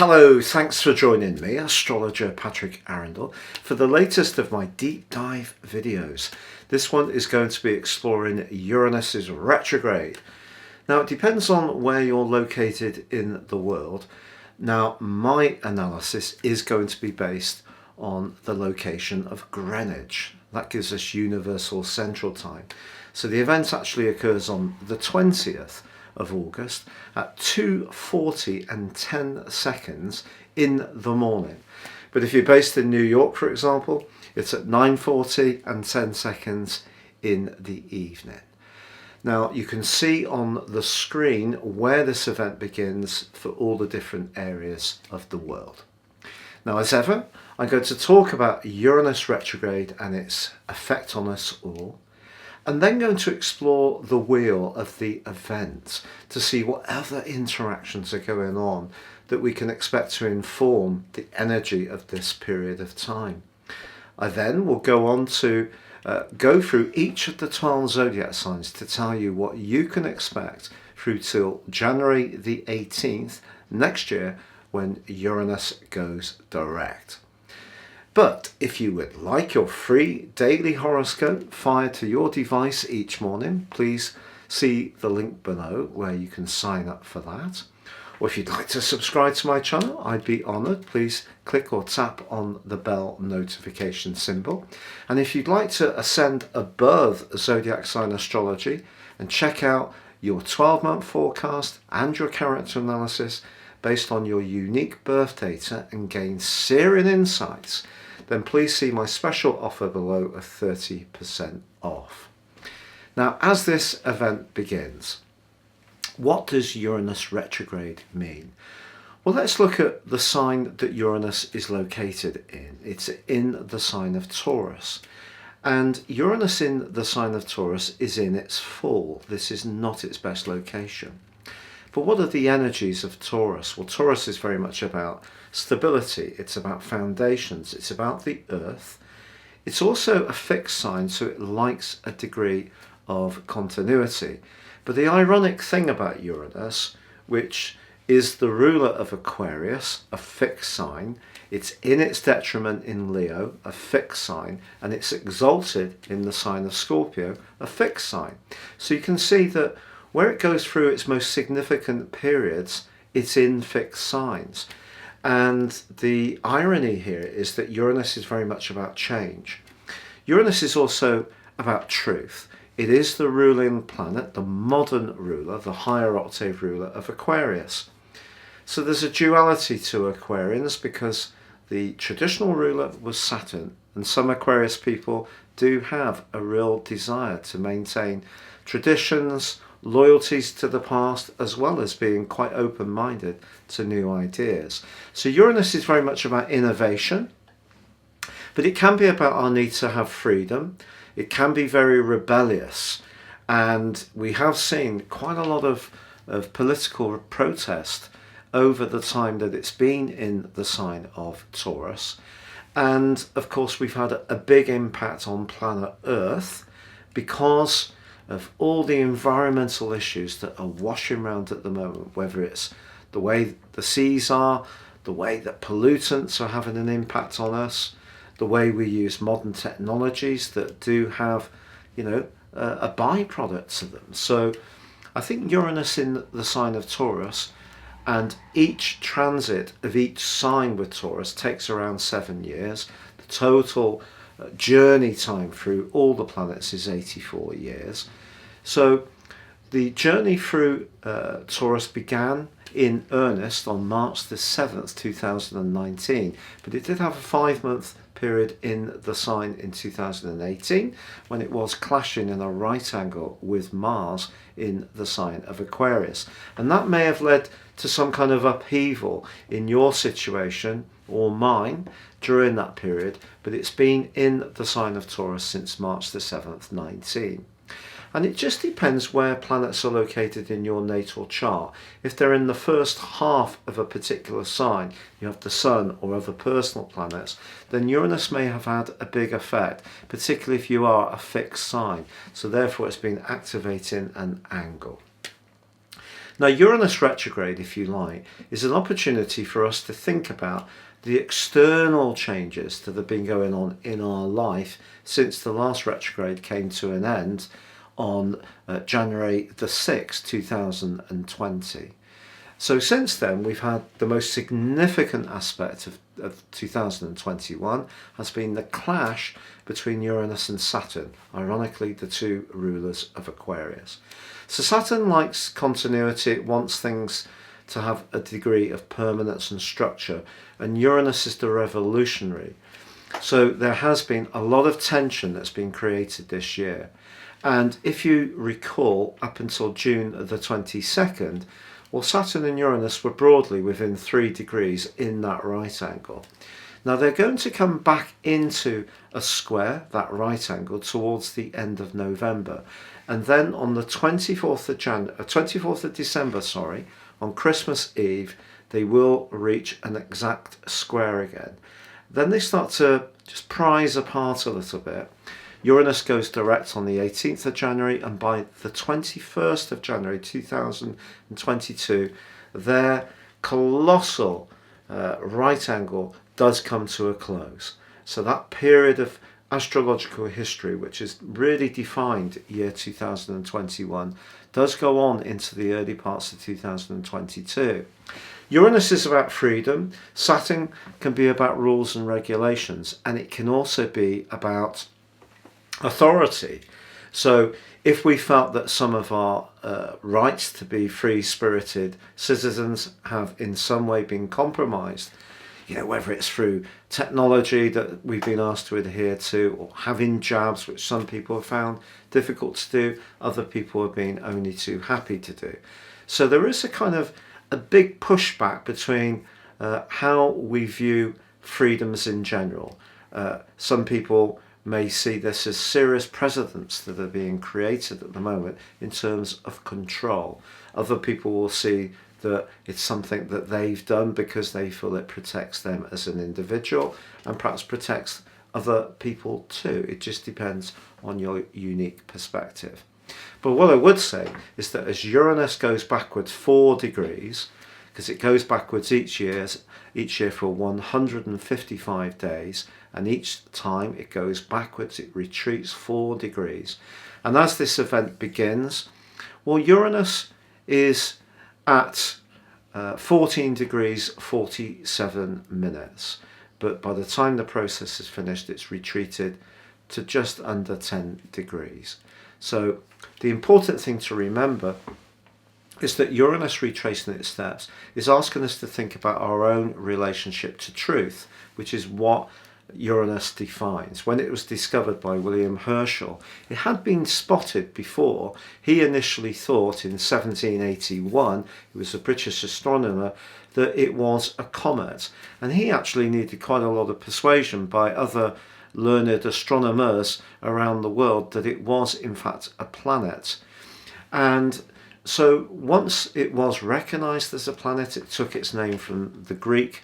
Hello, thanks for joining me, astrologer Patrick Arundell, for the latest of my deep dive videos. This one is going to be exploring Uranus's retrograde. Now, it depends on where you're located in the world. Now, my analysis is going to be based on the location of Greenwich. That gives us Universal Central Time. So the event actually occurs on the 20th of August at 2:40 and 10 seconds in the morning. But if you're based in New York, for example, it's at 9:40 and 10 seconds in the evening. Now you can see on the screen where this event begins for all the different areas of the world. Now, as ever, I'm going to talk about Uranus retrograde and its effect on us all, and then going to explore the wheel of the event to see what other interactions are going on that we can expect to inform the energy of this period of time. I then will go on to go through each of the 12 zodiac signs to tell you what you can expect through till January the 18th next year, when Uranus goes direct. But if you would like your free daily horoscope fired to your device each morning, please see the link below where you can sign up for that. Or if you'd like to subscribe to my channel, I'd be honoured. Please click or tap on the bell notification symbol. And if you'd like to ascend above zodiac sign astrology and check out your 12-month forecast and your character analysis based on your unique birth data and gain searing insights, then please see my special offer below of 30% off. Now, as this event begins, what does Uranus retrograde mean? Well, let's look at the sign that Uranus is located in. It's in the sign of Taurus. And Uranus in the sign of Taurus is in its full. This is not its best location. But what are the energies of Taurus? Well, Taurus is very much about stability. It's about foundations. It's about the earth. It's also a fixed sign, so it likes a degree of continuity. But the ironic thing about Uranus, which is the ruler of Aquarius, a fixed sign, it's in its detriment in Leo, a fixed sign, and it's exalted in the sign of Scorpio, a fixed sign. So you can see that where it goes through its most significant periods, it's in fixed signs. And the irony here is that Uranus is very much about change. Uranus is also about truth. It is the ruling planet, the modern ruler, the higher octave ruler of Aquarius. So there's a duality to Aquarians because the traditional ruler was Saturn, and some Aquarius people do have a real desire to maintain traditions, loyalties to the past, as well as being quite open-minded to new ideas. So Uranus is very much about innovation, but it can be about our need to have freedom. It can be very rebellious, and we have seen quite a lot of political protest over the time that it's been in the sign of Taurus. And of course, we've had a big impact on planet Earth because of all the environmental issues that are washing around at the moment, whether it's the way the seas are, the way that pollutants are having an impact on us, the way we use modern technologies that do have, a byproduct to them. So I think Uranus in the sign of Taurus, and each transit of each sign with Taurus takes around 7 years. The total journey time through all the planets is 84 years. So the journey through Taurus began in earnest on March the 7th, 2019, but it did have a 5-month period in the sign in 2018 when it was clashing in a right angle with Mars in the sign of Aquarius. And that may have led to some kind of upheaval in your situation or mine during that period, but it's been in the sign of Taurus since March the 7th, 19. And it just depends where planets are located in your natal chart. If they're in the first half of a particular sign, you have the Sun or other personal planets, then Uranus may have had a big effect, particularly if you are a fixed sign. So therefore it's been activating an angle. Now, Uranus retrograde, if you like, is an opportunity for us to think about the external changes that have been going on in our life since the last retrograde came to an end on January the 6th, 2020. So since then, we've had the most significant aspect of 2021 has been the clash between Uranus and Saturn, ironically the two rulers of Aquarius. So Saturn likes continuity, it wants things to have a degree of permanence and structure, and Uranus is the revolutionary. So there has been a lot of tension that's been created this year. And if you recall, up until June the 22nd, well, Saturn and Uranus were broadly within 3 degrees in that right angle. Now they're going to come back into a square, that right angle, towards the end of November. And then on the 24th of December, on Christmas Eve, they will reach an exact square again. Then they start to just prise apart a little bit. Uranus goes direct on the 18th of January, and by the 21st of January 2022, their colossal right angle does come to a close. So that period of astrological history, which is really defined year 2021, does go on into the early parts of 2022. Uranus is about freedom. Saturn can be about rules and regulations, and it can also be about authority. So if we felt that some of our rights to be free-spirited citizens have in some way been compromised, whether it's through technology that we've been asked to adhere to, or having jabs, which some people have found difficult to do, other people have been only too happy to do. So there is a big pushback between how we view freedoms in general. Some people may see this as serious precedents that are being created at the moment in terms of control. Other people will see that it's something that they've done because they feel it protects them as an individual and perhaps protects other people too. It just depends on your unique perspective. But what I would say is that as Uranus goes backwards 4 degrees, because it goes backwards each year for 155 days, and each time it goes backwards, it retreats 4 degrees. And as this event begins, well, Uranus is at 14 degrees 47 minutes. But by the time the process is finished, it's retreated to just under 10 degrees. So the important thing to remember is that Uranus retracing its steps is asking us to think about our own relationship to truth, which is what Uranus defines. When it was discovered by William Herschel, it had been spotted before. He initially thought in 1781, he was a British astronomer, that it was a comet, and he actually needed quite a lot of persuasion by other learned astronomers around the world that it was in fact a planet. And so once it was recognized as a planet, it took its name from the Greek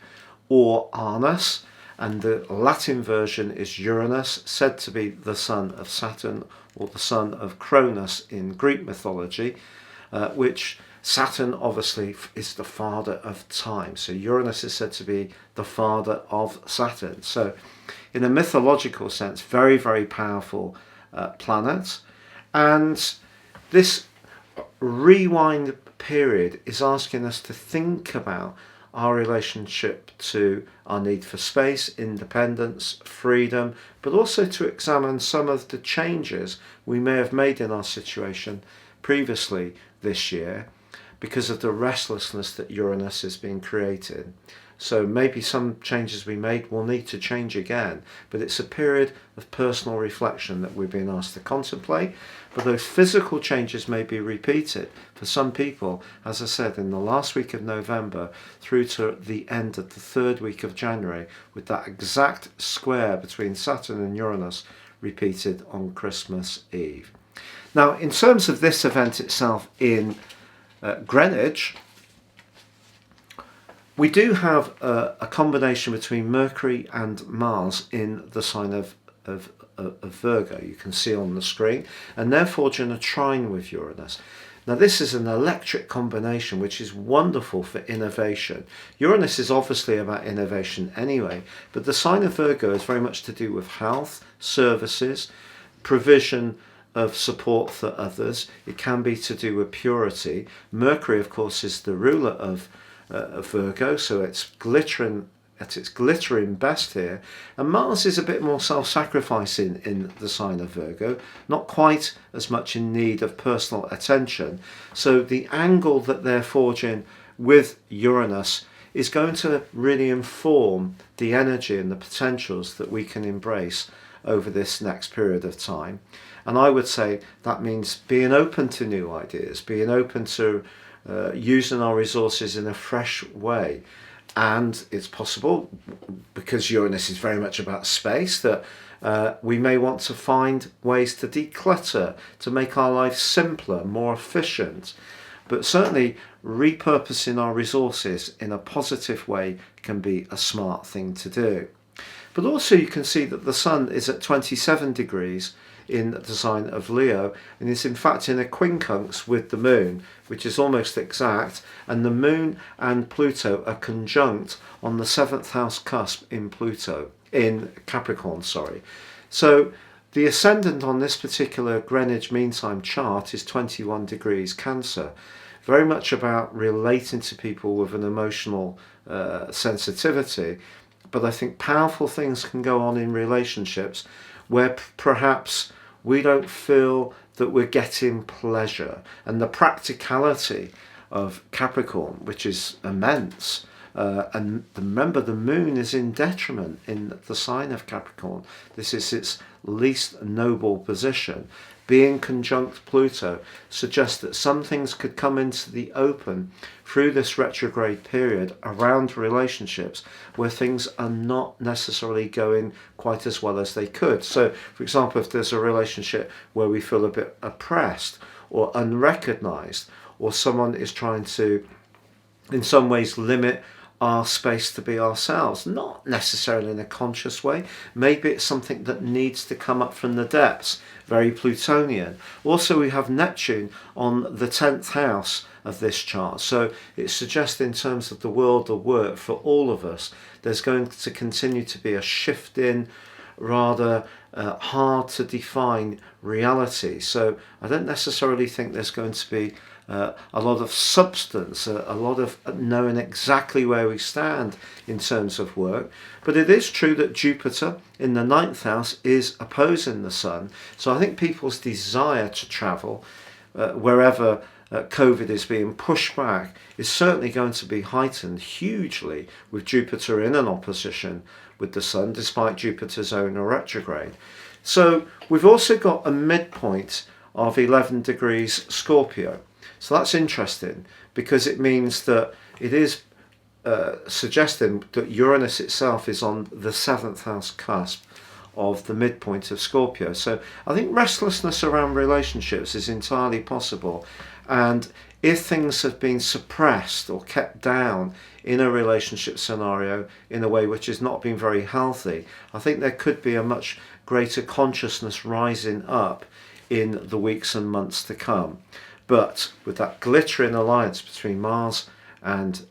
Uranus, and the Latin version is Uranus, said to be the son of Saturn or the son of Cronus in Greek mythology, which Saturn obviously is the father of time. So Uranus is said to be the father of Saturn. So in a mythological sense, very, very powerful planet. And this rewind period is asking us to think about our relationship to our need for space, independence, freedom, but also to examine some of the changes we may have made in our situation previously this year because of the restlessness that Uranus has been creating. So maybe some changes we made will need to change again, but it's a period of personal reflection that we've been asked to contemplate. But those physical changes may be repeated for some people, as I said, in the last week of November through to the end of the 3rd week of January, with that exact square between Saturn and Uranus repeated on Christmas Eve. Now, in terms of this event itself in Greenwich, we do have a combination between Mercury and Mars in the sign of Virgo, you can see on the screen, and they're forging a trine with Uranus. Now this is an electric combination which is wonderful for innovation. Uranus is obviously about innovation anyway, but the sign of Virgo is very much to do with health, services, provision of support for others. It can be to do with purity. Mercury, of course, is the ruler of Virgo, so it's glittering at its glittering best here. And Mars is a bit more self-sacrificing in the sign of Virgo, not quite as much in need of personal attention. So the angle that they're forging with Uranus is going to really inform the energy and the potentials that we can embrace over this next period of time. And I would say that means being open to new ideas, being open to using our resources in a fresh way. And it's possible, because Uranus is very much about space, that we may want to find ways to declutter, to make our life simpler, more efficient. But certainly repurposing our resources in a positive way can be a smart thing to do. But also you can see that the Sun is at 27 degrees in the sign of Leo, and is in fact in a quincunx with the Moon, which is almost exact, and the Moon and Pluto are conjunct on the 7th house cusp in Capricorn. So the ascendant on this particular Greenwich Mean Time chart is 21 degrees Cancer, very much about relating to people with an emotional sensitivity. But I think powerful things can go on in relationships where perhaps we don't feel that we're getting pleasure. And the practicality of Capricorn, which is immense, and remember the Moon is in detriment in the sign of Capricorn. This is its least noble position. Being conjunct Pluto suggests that some things could come into the open through this retrograde period around relationships where things are not necessarily going quite as well as they could. So, for example, if there's a relationship where we feel a bit oppressed or unrecognized, or someone is trying to, in some ways, limit our space to be ourselves, not necessarily in a conscious way. Maybe it's something that needs to come up from the depths, very Plutonian. Also, we have Neptune on the 10th house of this chart, so it suggests in terms of the world of work for all of us, there's going to continue to be a shift in rather hard to define reality. So I don't necessarily think there's going to be a lot of substance, a lot of knowing exactly where we stand in terms of work. But it is true that Jupiter in the 9th house is opposing the Sun. So I think people's desire to travel wherever COVID is being pushed back is certainly going to be heightened hugely with Jupiter in an opposition with the Sun, despite Jupiter's own retrograde. So we've also got a midpoint of 11 degrees Scorpio. So that's interesting because it means that it is suggesting that Uranus itself is on the 7th house cusp of the midpoint of Scorpio. So I think restlessness around relationships is entirely possible. And if things have been suppressed or kept down in a relationship scenario in a way which has not been very healthy, I think there could be a much greater consciousness rising up in the weeks and months to come. But with that glittering alliance between Mars and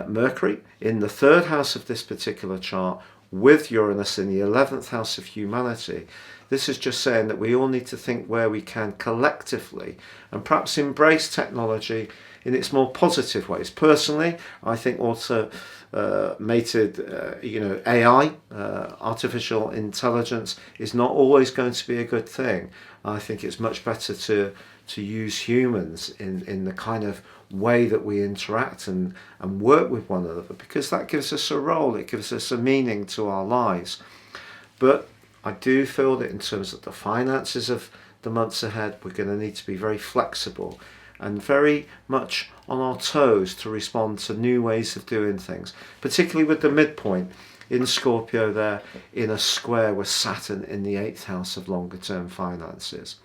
Mercury in the 3rd house of this particular chart, with Uranus in the 11th house of humanity, this is just saying that we all need to think where we can collectively and perhaps embrace technology in its more positive ways. Personally, I think also AI, artificial intelligence, is not always going to be a good thing. I think it's much better to use humans in the kind of way that we interact and work with one another, because that gives us a role, it gives us a meaning to our lives. But I do feel that in terms of the finances of the months ahead, we're going to need to be very flexible and very much on our toes to respond to new ways of doing things, particularly with the midpoint in Scorpio there in a square with Saturn in the 8th house of longer term finances.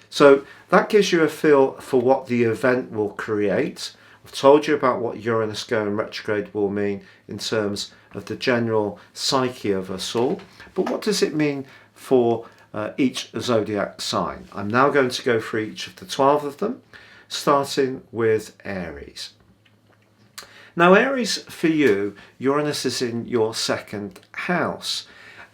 So that gives you a feel for what the event will create. I've told you about what Uranus going retrograde will mean in terms of the general psyche of us all. But what does it mean for each zodiac sign? I'm now going to go through each of the 12 of them. starting with Aries. Now, Aries, for you, Uranus is in your second house,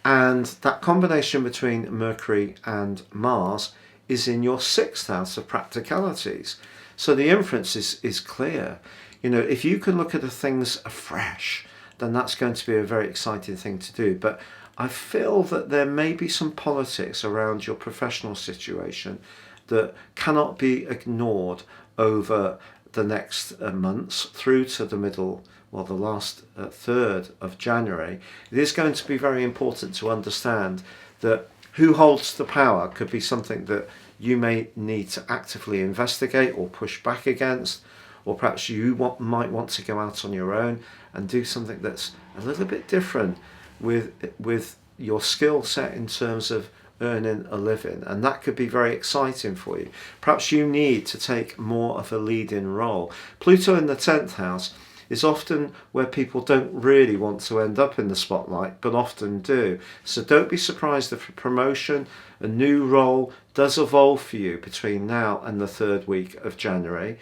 and that combination between Mercury and Mars is in your sixth house of practicalities. So the inference is clear. You know, if you can look at the things afresh, then that's going to be a very exciting thing to do. But I feel that there may be some politics around your professional situation that cannot be ignored over the next months through to the middle, well, the last third of January. It is going to be very important to understand that who holds the power could be something that you may need to actively investigate or push back against, or perhaps you might want to go out on your own and do something that's a little bit different with your skill set in terms of earning a living, and that could be very exciting for you. Perhaps you need to take more of a leading role. Pluto in the 10th house is often where people don't really want to end up in the spotlight, but often do. So don't be surprised if a promotion, a new role does evolve for you between now and the third week of January,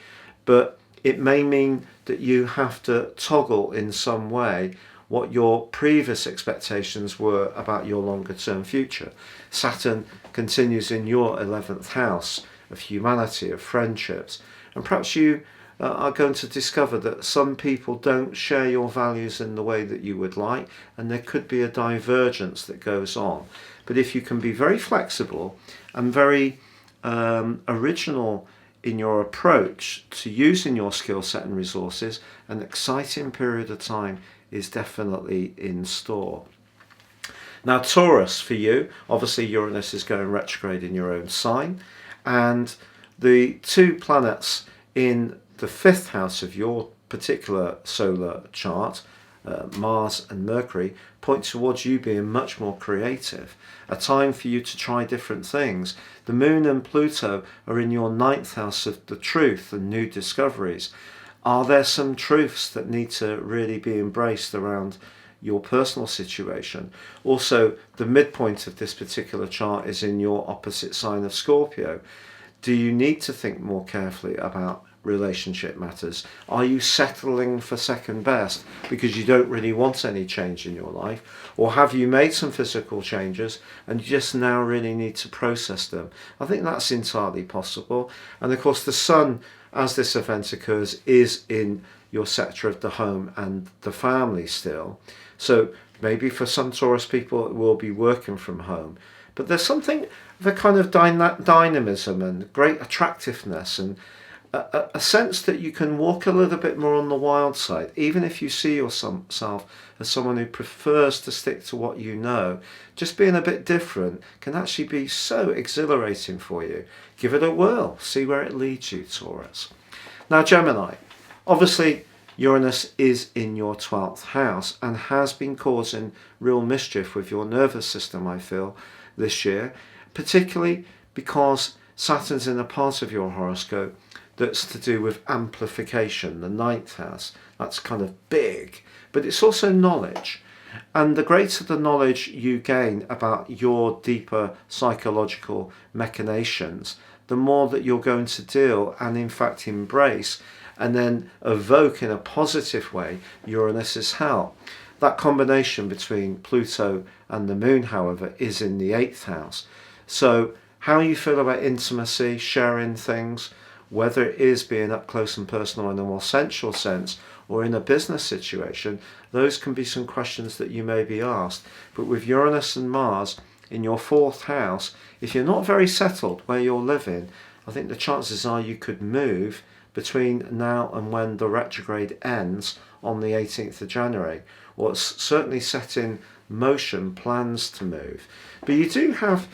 but it may mean that you have to toggle in some way what your previous expectations were about your longer term future. Saturn continues in your 11th house of humanity, of friendships, and perhaps you are going to discover that some people don't share your values in the way that you would like, and there could be a divergence that goes on. But if you can be very flexible and very original in your approach to using your skill set and resources, an exciting period of time is definitely in store. Now, Taurus, for you, obviously Uranus is going retrograde in your own sign, and the two planets in the fifth house of your particular solar chart, Mars and Mercury, point towards you being much more creative, a time for you to try different things. The Moon and Pluto are in your ninth house of the truth and new discoveries. Are there some truths that need to really be embraced around your personal situation? Also, the midpoint of this particular chart is in your opposite sign of Scorpio. Do you need to think more carefully about relationship matters? Are you settling for second best because you don't really want any change in your life? Or have you made some physical changes and you just now really need to process them? I think that's entirely possible. And of course, the Sun, as this event occurs, is in your sector of the home and the family still. So maybe for some Taurus people it will be working from home. But there's something of a kind of dynamism and great attractiveness and a sense that you can walk a little bit more on the wild side, even if you see yourself as someone who prefers to stick to what you know. Just being a bit different can actually be so exhilarating for you. Give it a whirl, see where it leads you, Taurus. Now, Gemini, obviously Uranus is in your 12th house and has been causing real mischief with your nervous system, I feel, this year, particularly because Saturn's in a part of your horoscope that's to do with amplification, the ninth house. That's kind of big, but it's also knowledge. And the greater the knowledge you gain about your deeper psychological machinations, the more that you're going to deal and in fact embrace and then evoke in a positive way Uranus's help. That combination between Pluto and the Moon, however, is in the 8th house. So how you feel about intimacy, sharing things, whether it is being up close and personal in a more sensual sense or in a business situation, those can be some questions that you may be asked. But with Uranus and Mars in your 4th house, if you're not very settled where you're living, I think the chances are you could move between now and when the retrograde ends on the 18th of January, or it's certainly set in motion plans to move. But you do have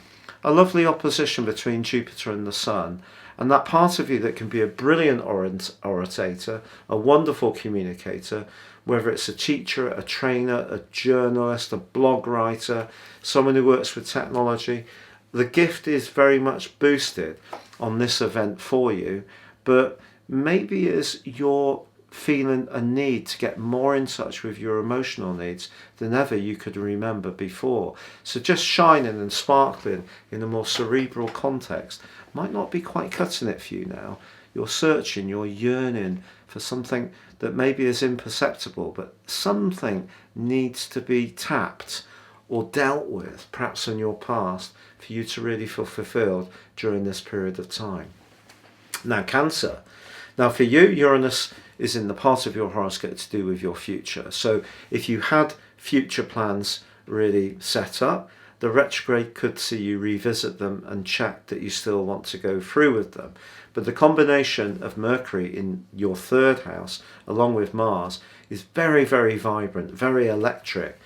a lovely opposition between Jupiter and the Sun, and that part of you that can be a brilliant orator, a wonderful communicator, whether it's a teacher, a trainer, a journalist, a blog writer, someone who works with technology, the gift is very much boosted on this event for you. But maybe as you're feeling a need to get more in touch with your emotional needs than ever you could remember before. So just shining and sparkling in a more cerebral context might not be quite cutting it for you now. you're searching, you're yearning for something that maybe is imperceptible, but something needs to be tapped or dealt with, perhaps in your past, for you to really feel fulfilled during this period of time. Now, Cancer. Now, for you, Uranus is in the part of your horoscope to do with your future. So if you had future plans really set up, the retrograde could see you revisit them and check that you still want to go through with them. But the combination of Mercury in your third house, along with Mars, is very, very vibrant, very electric.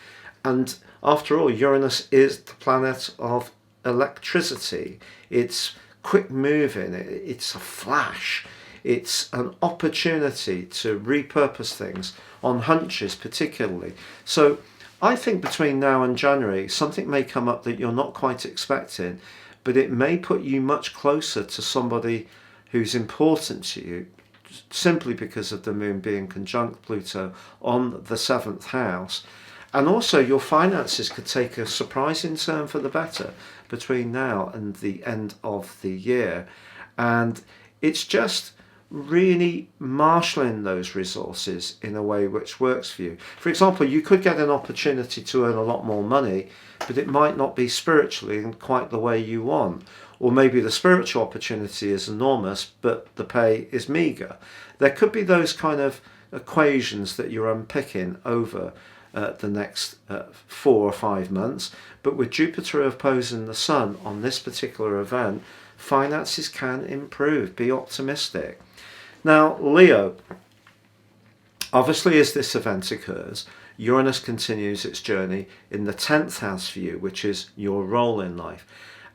And after all, Uranus is the planet of electricity. It's quick moving, it's a flash. It's an opportunity to repurpose things on hunches particularly. So I think between now and January, something may come up that you're not quite expecting, but it may put you much closer to somebody who's important to you, simply because of the moon being conjunct Pluto on the 7th house. And also your finances could take a surprising turn for the better between now and the end of the year. And it's just really marshalling those resources in a way which works for you. For example, you could get an opportunity to earn a lot more money, but it might not be spiritually in quite the way you want. Or maybe the spiritual opportunity is enormous, but the pay is meagre. There could be those kind of equations that you're unpicking over the next 4 or 5 months. But with Jupiter opposing the Sun on this particular event, finances can improve. Be optimistic. Now, Leo, obviously as this event occurs, Uranus continues its journey in the 10th house for you, which is your role in life.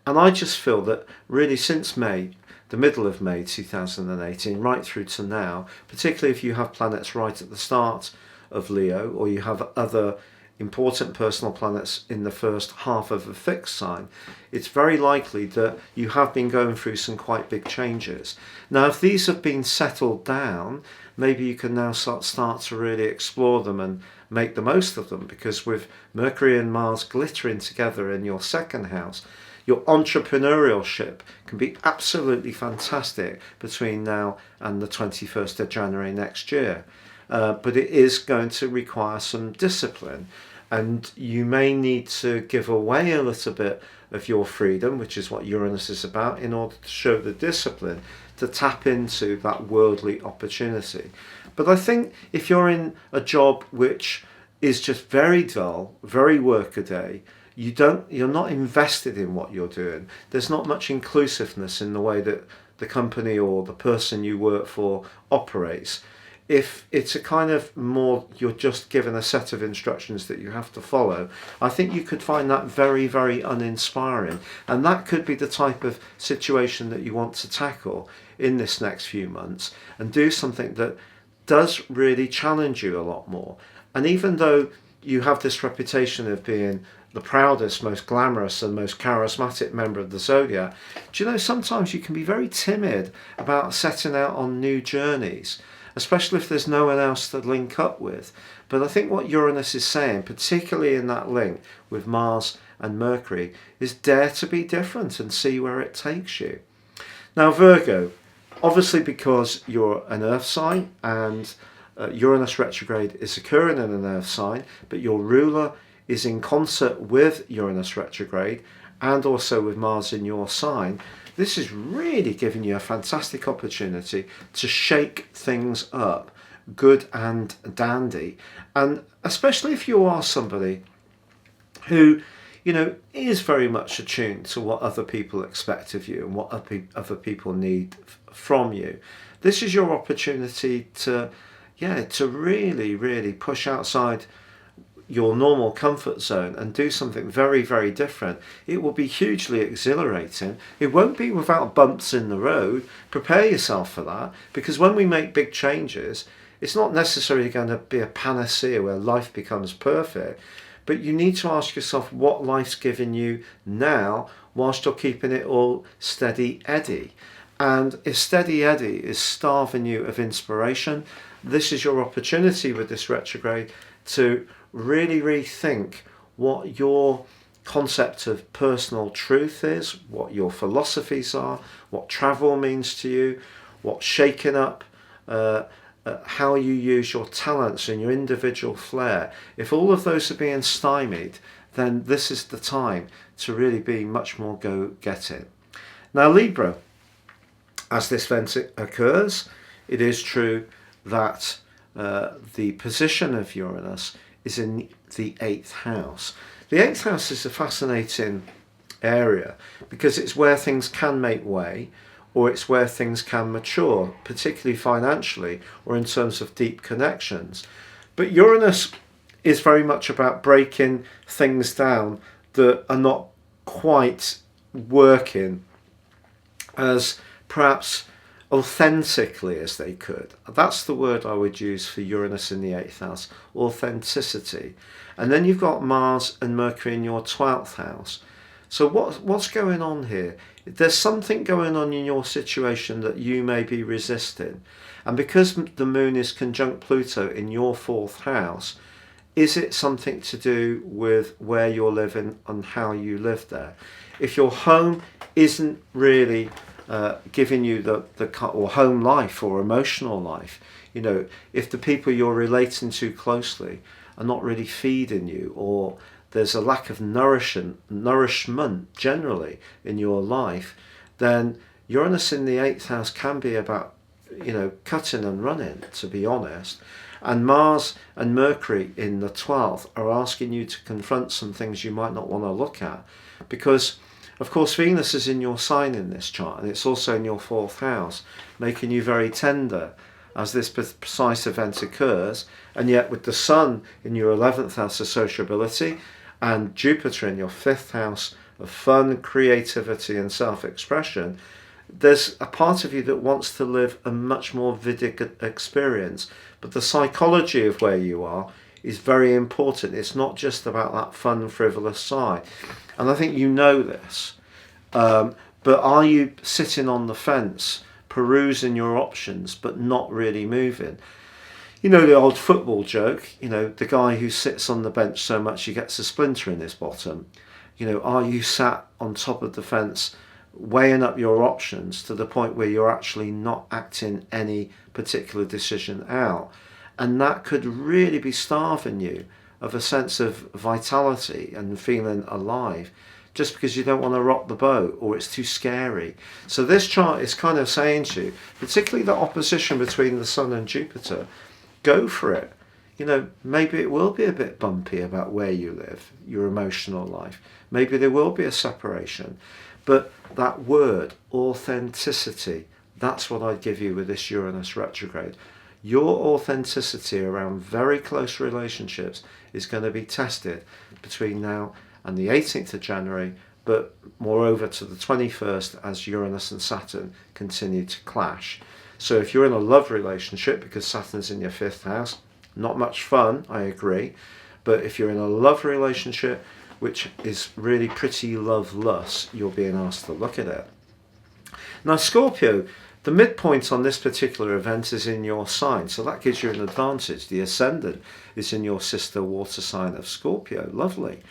And I just feel that really since May, the middle of May 2018, right through to now, particularly if you have planets right at the start of Leo, or you have other important personal planets in the first half of a fixed sign, it's very likely that you have been going through some quite big changes. Now, if these have been settled down, maybe you can now start to really explore them and make the most of them, because with Mercury and Mars glittering together in your second house, your entrepreneurship can be absolutely fantastic between now and the 21st of January next year. But it is going to require some discipline, and you may need to give away a little bit of your freedom, which is what Uranus is about, in order to show the discipline to tap into that worldly opportunity. But I think if you're in a job which is just very dull, very workaday, you're not invested in what you're doing. There's not much inclusiveness in the way that the company or the person you work for operates. If it's a kind of more, you're just given a set of instructions that you have to follow, I think you could find that very, very uninspiring. And that could be the type of situation that you want to tackle in this next few months, and do something that does really challenge you a lot more. And even though you have this reputation of being the proudest, most glamorous and most charismatic member of the Zodiac, do you know, sometimes you can be very timid about setting out on new journeys, especially if there's no one else to link up with. But I think what Uranus is saying, particularly in that link with Mars and Mercury, is dare to be different and see where it takes you. Now, Virgo, obviously because you're an earth sign and Uranus retrograde is occurring in an earth sign, but your ruler is in concert with Uranus retrograde and also with Mars in your sign, this is really giving you a fantastic opportunity to shake things up, good and dandy. And especially if you are somebody who, you know, is very much attuned to what other people expect of you and what other people need from you. This is your opportunity to really, really push outside your normal comfort zone and do something very, very different. It will be hugely exhilarating. It won't be without bumps in the road. Prepare yourself for that, because when we make big changes, it's not necessarily going to be a panacea where life becomes perfect, but you need to ask yourself what life's giving you now whilst you're keeping it all steady Eddie. And if steady Eddie is starving you of inspiration, this is your opportunity with this retrograde to really rethink what your concept of personal truth is, what your philosophies are, what travel means to you, what's shaking up, how you use your talents and your individual flair. If all of those are being stymied, then this is the time to really be much more go-getting. Now Libra, as this event occurs, it is true that the position of Uranus is in the 8th house. The 8th house is a fascinating area because it's where things can make way, or it's where things can mature, particularly financially or in terms of deep connections. But Uranus is very much about breaking things down that are not quite working as perhaps authentically as they could. That's the word I would use for Uranus in the 8th house, authenticity. And then you've got Mars and Mercury in your 12th house. So what's going on here? There's something going on in your situation that you may be resisting. And because the moon is conjunct Pluto in your 4th house, is it something to do with where you're living and how you live there? If your home isn't really giving you the or home life or emotional life, you know, if the people you're relating to closely are not really feeding you, or there's a lack of nourishment generally in your life, then Uranus in the 8th house can be about, you know, cutting and running, to be honest. And Mars and Mercury in the 12th are asking you to confront some things you might not want to look at, because of course Venus is in your sign in this chart, and it's also in your 4th house, making you very tender as this precise event occurs. And yet with the Sun in your 11th house of sociability and Jupiter in your 5th house of fun, creativity and self-expression, there's a part of you that wants to live a much more vivid experience. But the psychology of where you are is very important. It's not just about that fun, frivolous side. And I think you know this. But are you sitting on the fence, perusing your options, but not really moving? You know the old football joke, you know, the guy who sits on the bench so much he gets a splinter in his bottom. You know, are you sat on top of the fence weighing up your options to the point where you're actually not acting any particular decision out? And that could really be starving you of a sense of vitality and feeling alive, just because you don't want to rock the boat or it's too scary. So this chart is kind of saying to you, particularly the opposition between the Sun and Jupiter, go for it. You know, maybe it will be a bit bumpy about where you live, your emotional life. Maybe there will be a separation. But that word, authenticity, that's what I'd give you with this Uranus retrograde. Your authenticity around very close relationships is going to be tested between now and the 18th of January, but moreover to the 21st as Uranus and Saturn continue to clash. So if you're in a love relationship, because Saturn's in your 5th house, not much fun, I agree. But if you're in a love relationship, which is really pretty loveless, you're being asked to look at it. Now Scorpio, the midpoint on this particular event is in your sign, so that gives you an advantage. The ascendant is in your sister water sign of Scorpio. Lovely.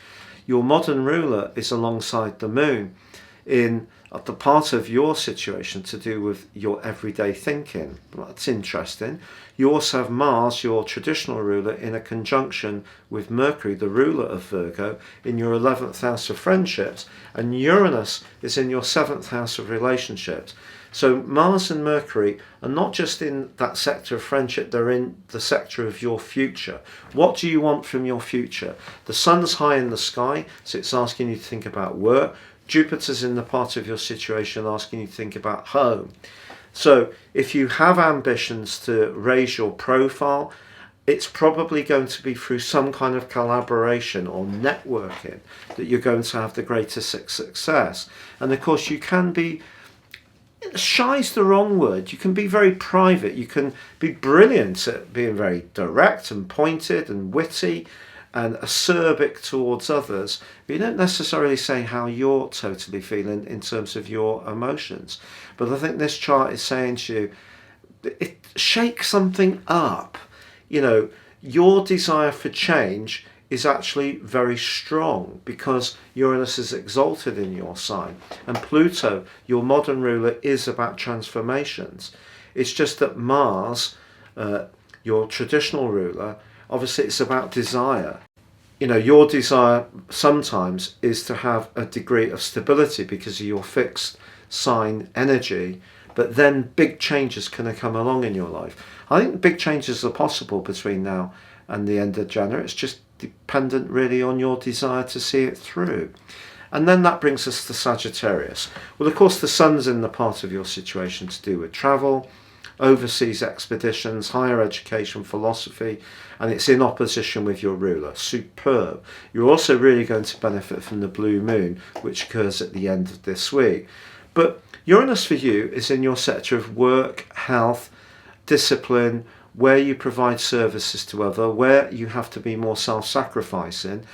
Your modern ruler is alongside the moon in the part of your situation to do with your everyday thinking. That's interesting. You also have Mars, your traditional ruler, in a conjunction with Mercury, the ruler of Virgo, in your 11th house of friendships, and Uranus is in your 7th house of relationships. So Mars and Mercury are not just in that sector of friendship, they're in the sector of your future. What do you want from your future? The Sun's high in the sky, so it's asking you to think about work. Jupiter's in the part of your situation asking you to think about home. So if you have ambitions to raise your profile, it's probably going to be through some kind of collaboration or networking that you're going to have the greatest success. And of course you can be, shy's the wrong word, you can be very private, you can be brilliant at being very direct and pointed and witty and acerbic towards others, but you don't necessarily say how you're totally feeling in terms of your emotions. But I think this chart is saying to you, shake something up. You know, your desire for change is actually very strong because Uranus is exalted in your sign, and Pluto, your modern ruler, is about transformations. It's just that Mars, your traditional ruler, obviously it's about desire. You know, your desire sometimes is to have a degree of stability because of your fixed sign energy, but then big changes can come along in your life. I think big changes are possible between now and the end of January. It's just dependent really on your desire to see it through. And then that brings us to Sagittarius. Well, of course, the sun's in the part of your situation to do with travel, overseas expeditions, higher education, philosophy, and it's in opposition with your ruler. Superb. You're also really going to benefit from the blue moon, which occurs at the end of this week. But Uranus for you is in your sector of work, health, discipline, where you provide services to others, where you have to be more self-sacrificing,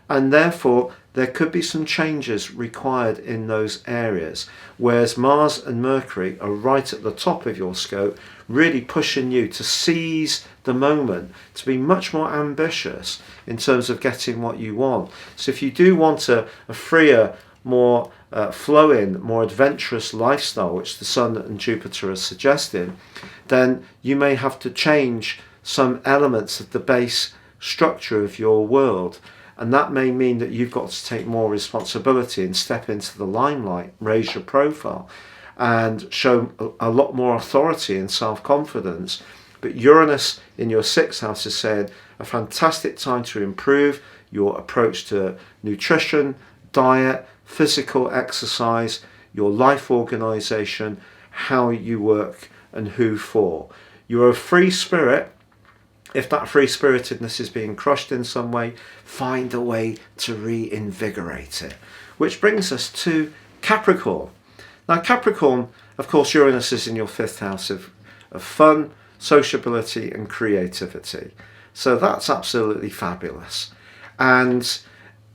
and therefore there could be some changes required in those areas, whereas Mars and Mercury are right at the top of your scope, really pushing you to seize the moment, to be much more ambitious in terms of getting what you want. So if you do want a freer, more flowing, more adventurous lifestyle, which the Sun and Jupiter are suggesting, then you may have to change some elements of the base structure of your world. And that may mean that you've got to take more responsibility and step into the limelight, raise your profile, and show a lot more authority and self-confidence. But Uranus in your 6th house is saying a fantastic time to improve your approach to nutrition, diet, physical exercise, your life organization, how you work and who for. You're a free spirit. If that free-spiritedness is being crushed in some way, find a way to reinvigorate it. Which brings us to Capricorn. Now Capricorn, of course, Uranus is in your 5th house of fun, sociability and creativity. So that's absolutely fabulous. And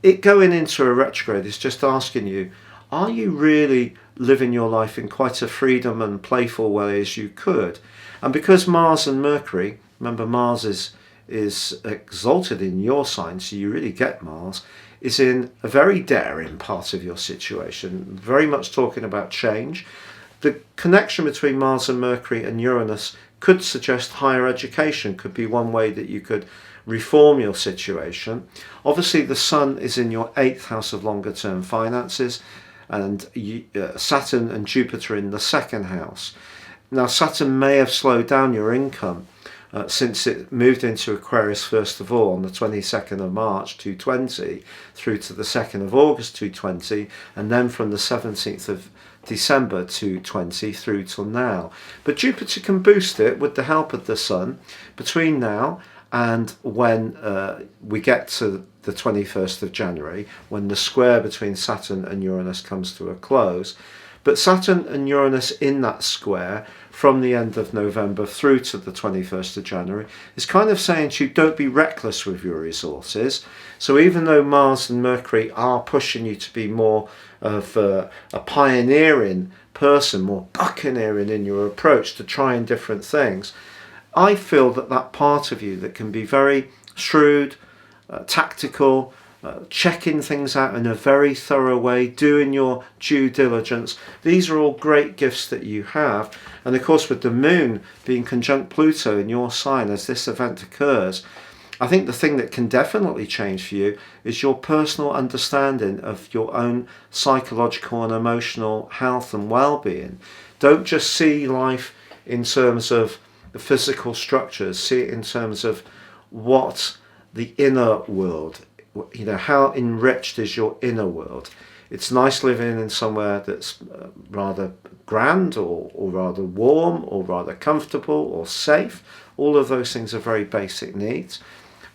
it going into a retrograde is just asking you, are you really living your life in quite a freedom and playful way as you could? And because Mars and Mercury, remember Mars is exalted in your sign, so you really get Mars, is in a very daring part of your situation, very much talking about change. The connection between Mars and Mercury and Uranus could suggest higher education could be one way that you could reform your situation. Obviously the Sun is in your 8th house of longer term finances, and Saturn and Jupiter in the 2nd house. Now Saturn may have slowed down your income since it moved into Aquarius first of all on the 22nd of March 2020 through to the 2nd of August 2020, and then from the 17th of December 2020 through till now. But Jupiter can boost it with the help of the Sun between now and when we get to the 21st of January, when the square between Saturn and Uranus comes to a close. But Saturn and Uranus in that square from the end of November through to the 21st of January is kind of saying to you, don't be reckless with your resources. So even though Mars and Mercury are pushing you to be more of a pioneering person, more buccaneering in your approach to trying different things, I feel that that part of you that can be very shrewd, tactical, checking things out in a very thorough way, doing your due diligence. These are all great gifts that you have. And of course, with the moon being conjunct Pluto in your sign as this event occurs, I think the thing that can definitely change for you is your personal understanding of your own psychological and emotional health and well-being. Don't just see life in terms of the physical structures, see it in terms of what the inner world, you know, how enriched is your inner world. It's nice living in somewhere that's rather grand or rather warm or rather comfortable or safe. All of those things are very basic needs.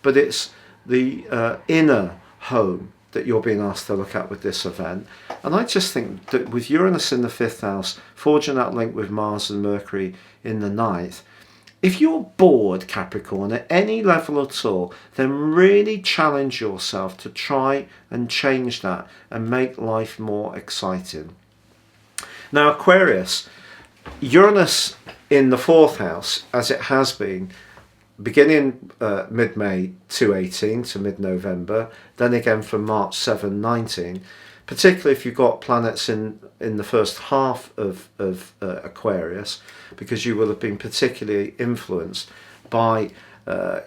But it's the inner home that you're being asked to look at with this event. And I just think that with Uranus in the 5th house, forging that link with Mars and Mercury in the 9th, if you're bored, Capricorn, at any level at all, then really challenge yourself to try and change that and make life more exciting. Now, Aquarius, Uranus in the 4th house, as it has been, beginning mid-May 218 to mid-November, then again from March 719, particularly if you've got planets in the first half of Aquarius, because you will have been particularly influenced by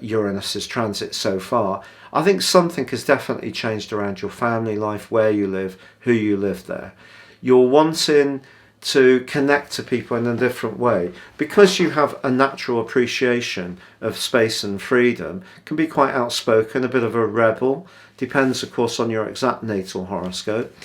Uranus's transit so far. I think something has definitely changed around your family life, where you live, who you live there. You're wanting to connect to people in a different way because you have a natural appreciation of space and freedom. Can be quite outspoken, a bit of a rebel, depends of course on your exact natal horoscope,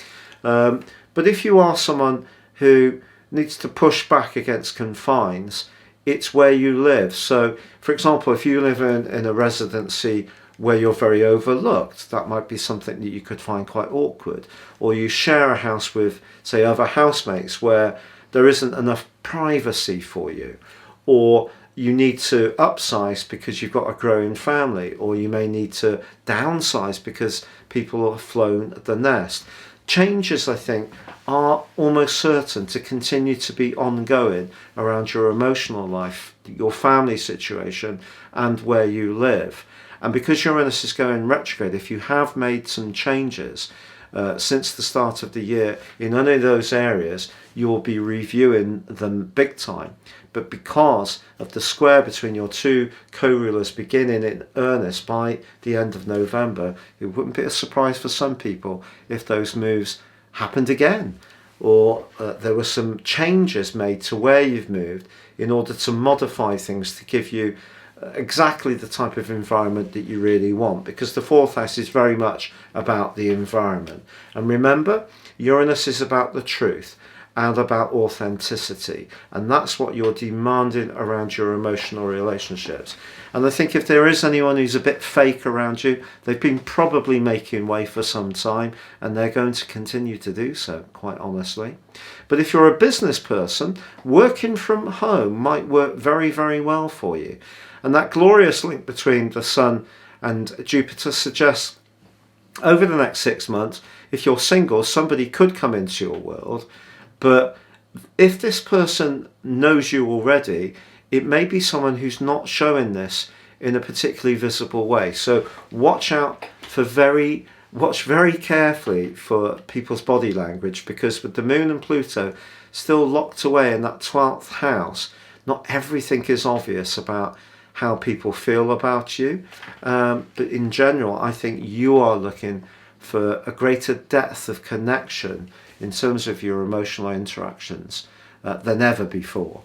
but if you are someone who needs to push back against confines, it's where you live. So for example, if you live in a residency where you're very overlooked, that might be something that you could find quite awkward. Or you share a house with, say, other housemates where there isn't enough privacy for you. Or you need to upsize because you've got a growing family. Or you may need to downsize because people have flown the nest. Changes, I think, are almost certain to continue to be ongoing around your emotional life, your family situation, and where you live. And because Uranus is going retrograde, if you have made some changes since the start of the year in any of those areas, you'll be reviewing them big time. But because of the square between your two co-rulers beginning in earnest by the end of November, it wouldn't be a surprise for some people if those moves happened again, or there were some changes made to where you've moved in order to modify things to give you exactly the type of environment that you really want, because the fourth house is very much about the environment. And remember, Uranus is about the truth and about authenticity, and that's what you're demanding around your emotional relationships. And I think if there is anyone who's a bit fake around you, they've been probably making way for some time, and they're going to continue to do so, quite honestly. But if you're a business person, working from home might work very, very well for you. And that glorious link between the Sun and Jupiter suggests over the next 6 months, if you're single, somebody could come into your world. But if this person knows you already, it may be someone who's not showing this in a particularly visible way. So watch very carefully for people's body language, because with the Moon and Pluto still locked away in that 12th house, not everything is obvious about how people feel about you, but in general I think you are looking for a greater depth of connection in terms of your emotional interactions than ever before.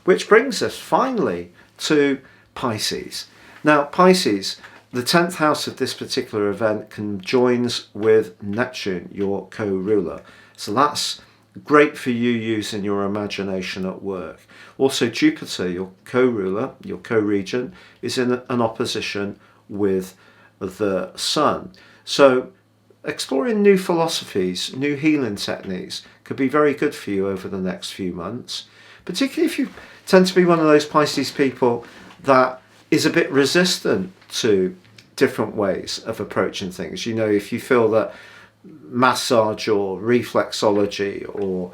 Which brings us finally to Pisces. Now Pisces, the 10th house of this particular event, conjoins with Neptune, your co-ruler, so that's great for you using your imagination at work. Also Jupiter, your co-ruler, your co-regent, is in an opposition with the Sun. So exploring new philosophies, new healing techniques could be very good for you over the next few months, particularly if you tend to be one of those Pisces people that is a bit resistant to different ways of approaching things. You know, if you feel that massage or reflexology or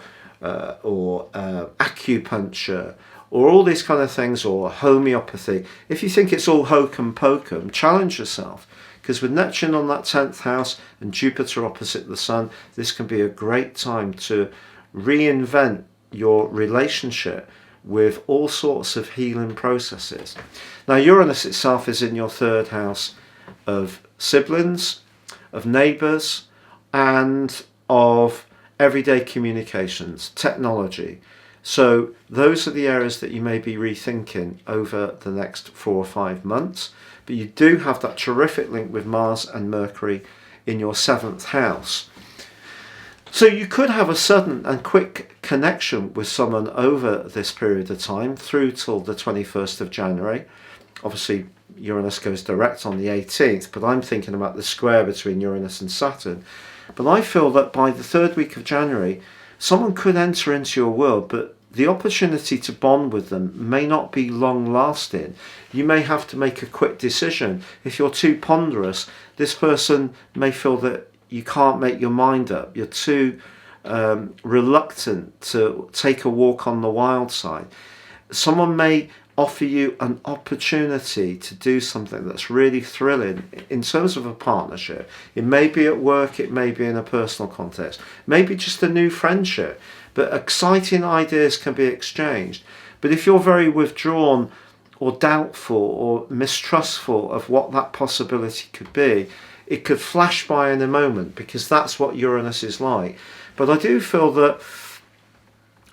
acupuncture or all these kind of things, or homeopathy, if you think it's all hokum pokum, challenge yourself, because with Neptune on that 10th house and Jupiter opposite the Sun, this can be a great time to reinvent your relationship with all sorts of healing processes. Now Uranus itself is in your 3rd house of siblings, of neighbours, and of everyday communications, technology. So those are the areas that you may be rethinking over the next 4 or 5 months. But you do have that terrific link with Mars and Mercury in your 7th house. So you could have a sudden and quick connection with someone over this period of time through till the 21st of January. Obviously Uranus goes direct on the 18th, but I'm thinking about the square between Uranus and Saturn. But I feel that by the 3rd week of January, someone could enter into your world, but the opportunity to bond with them may not be long lasting. You may have to make a quick decision. If you're too ponderous, this person may feel that you can't make your mind up. You're too reluctant to take a walk on the wild side. Someone may offer you an opportunity to do something that's really thrilling in terms of a partnership. It may be at work, it may be in a personal context, maybe just a new friendship, but exciting ideas can be exchanged. But if you're very withdrawn or doubtful or mistrustful of what that possibility could be, it could flash by in a moment, because that's what Uranus is like. But I do feel that,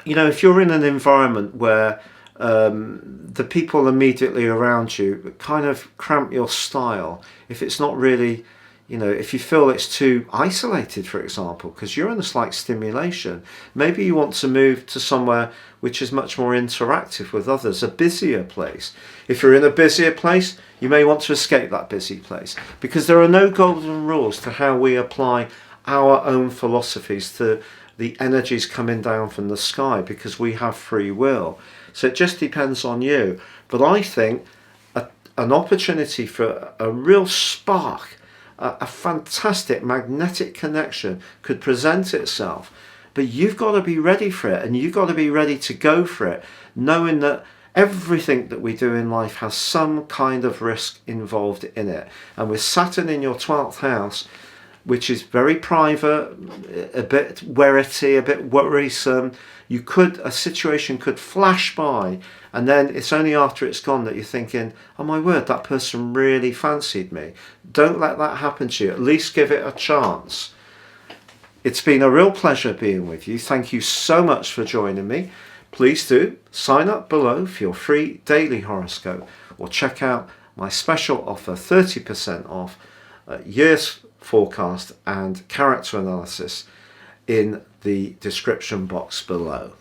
you know, if you're in an environment where the people immediately around you kind of cramp your style, if it's not really, you know, if you feel it's too isolated, for example, because Uranus likes stimulation, maybe you want to move to somewhere which is much more interactive with others, a busier place. If you're in a busier place, you may want to escape that busy place, because there are no golden rules to how we apply our own philosophies to the energies coming down from the sky, because we have free will. So it just depends on you. But I think an opportunity for a real spark, a fantastic magnetic connection could present itself. But you've got to be ready for it, and you've got to be ready to go for it, knowing that everything that we do in life has some kind of risk involved in it. And with Saturn in your 12th house, which is very private, a bit worrity, a bit worrisome, a situation could flash by, and then it's only after it's gone that you're thinking, oh my word, that person really fancied me. Don't let that happen to you. At least give it a chance. It's been a real pleasure being with you. Thank you so much for joining me. Please do sign up below for your free daily horoscope, or check out my special offer, 30% off year's forecast and character analysis, in the description box below.